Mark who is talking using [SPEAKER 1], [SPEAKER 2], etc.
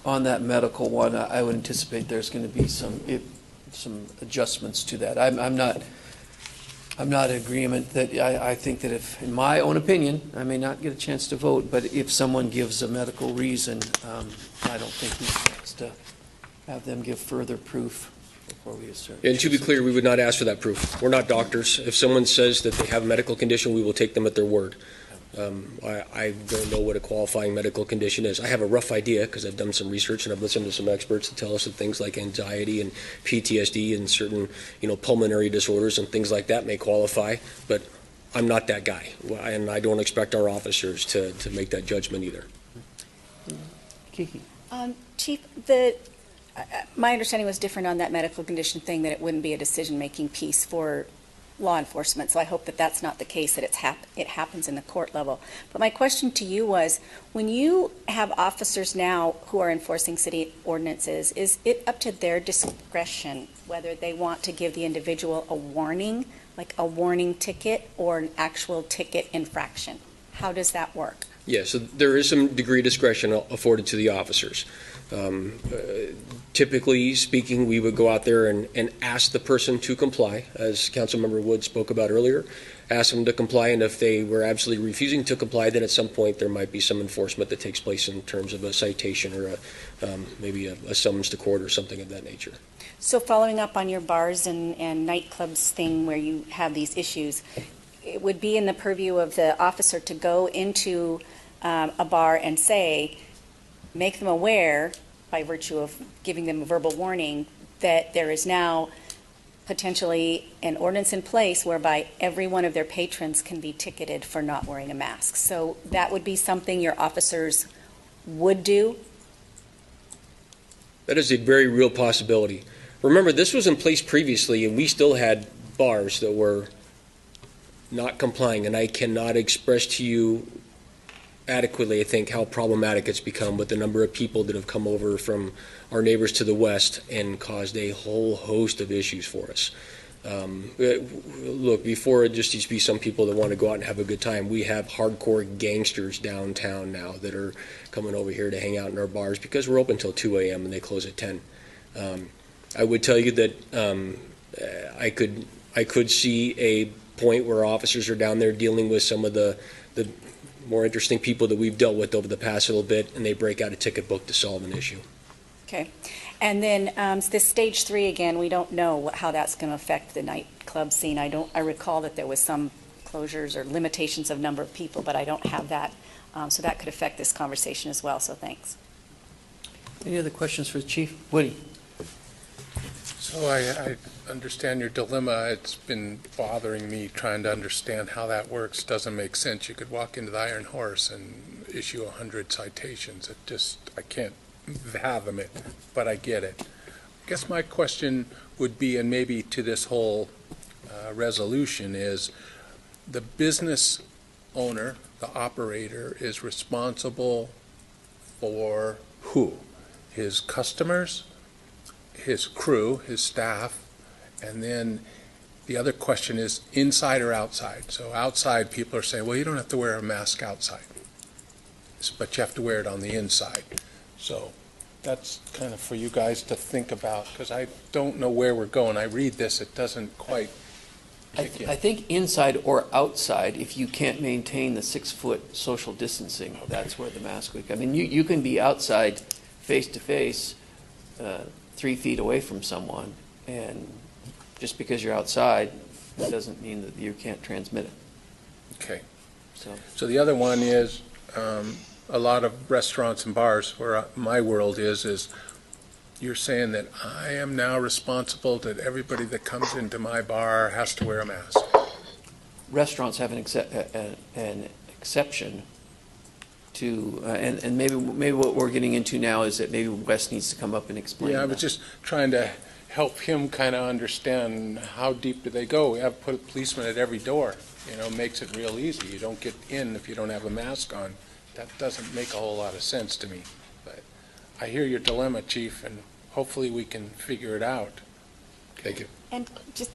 [SPEAKER 1] on that medical one, I would anticipate there's going to be some adjustments to that. I'm not in agreement that I think that if, in my own opinion, I may not get a chance to vote, but if someone gives a medical reason, I don't think we have to have them give further proof before we assert.
[SPEAKER 2] And to be clear, we would not ask for that proof. We're not doctors. If someone says that they have a medical condition, we will take them at their word. I don't know what a qualifying medical condition is. I have a rough idea because I've done some research and I've listened to some experts that tell us that things like anxiety and PTSD and certain, pulmonary disorders and things like that may qualify, but I'm not that guy, and I don't expect our officers to make that judgment either.
[SPEAKER 1] Kiki.
[SPEAKER 3] Chief, my understanding was different on that medical condition thing, that it wouldn't be a decision-making piece for law enforcement, so I hope that that's not the case, that it happens in the court level. But my question to you was, when you have officers now who are enforcing city ordinances, is it up to their discretion whether they want to give the individual a warning, like a warning ticket, or an actual ticket infraction? How does that work?
[SPEAKER 2] Yeah, so there is some degree of discretion afforded to the officers. Typically speaking, we would go out there and ask the person to comply, as Councilmember Wood spoke about earlier, ask them to comply, and if they were absolutely refusing to comply, then at some point there might be some enforcement that takes place in terms of a citation or maybe a summons to court or something of that nature.
[SPEAKER 3] So following up on your bars and nightclubs thing where you have these issues, it would be in the purview of the officer to go into a bar and say, make them aware, by virtue of giving them a verbal warning, that there is now potentially an ordinance in place whereby every one of their patrons can be ticketed for not wearing a mask. So that would be something your officers would do?
[SPEAKER 2] That is a very real possibility. Remember, this was in place previously, and we still had bars that were not complying, and I cannot express to you adequately, I think, how problematic it's become with the number of people that have come over from our neighbors to the west and caused a whole host of issues for us. Look, before it just used to be some people that want to go out and have a good time, we have hardcore gangsters downtown now that are coming over here to hang out in our bars because we're open until 2 a.m. and they close at 10. I would tell you that I could see a point where officers are down there dealing with some of the more interesting people that we've dealt with over the past little bit, and they break out a ticket book to solve an issue.
[SPEAKER 3] Okay. And then this stage 3 again, we don't know how that's going to affect the nightclub scene. I recall that there was some closures or limitations of number of people, but I don't have that. So that could affect this conversation as well, so thanks.
[SPEAKER 1] Any other questions for the Chief? Woody.
[SPEAKER 4] So I understand your dilemma. It's been bothering me trying to understand how that works. Doesn't make sense. You could walk into the Iron Horse and issue 100 citations. I can't fathom it, but I get it. I guess my question would be, and maybe to this whole resolution, is the business owner, the operator, is responsible for who? His customers, his crew, his staff, and then the other question is inside or outside. So outside, people are saying, well, you don't have to wear a mask outside, but you have to wear it on the inside. So that's kind of for you guys to think about, because I don't know where we're going. I read this, it doesn't quite kick in.
[SPEAKER 1] I think inside or outside, if you can't maintain the 6-foot social distancing, okay, that's where the mask would come. I mean, you can be outside face to face, 3 feet away from someone, and just because you're outside, that doesn't mean that you can't transmit it.
[SPEAKER 4] Okay.
[SPEAKER 1] So
[SPEAKER 4] the other one is a lot of restaurants and bars, where my world is you're saying that I am now responsible that everybody that comes into my bar has to wear a mask.
[SPEAKER 1] Restaurants have an exception to, and maybe what we're getting into now is that maybe Wes needs to come up and explain.
[SPEAKER 4] Yeah, I was just trying to help him kind of understand how deep do they go. We have put a policeman at every door. Makes it real easy. You don't get in if you don't have a mask on. That doesn't make a whole lot of sense to me. But I hear your dilemma, Chief, and hopefully we can figure it out.
[SPEAKER 2] Thank you.
[SPEAKER 3] And just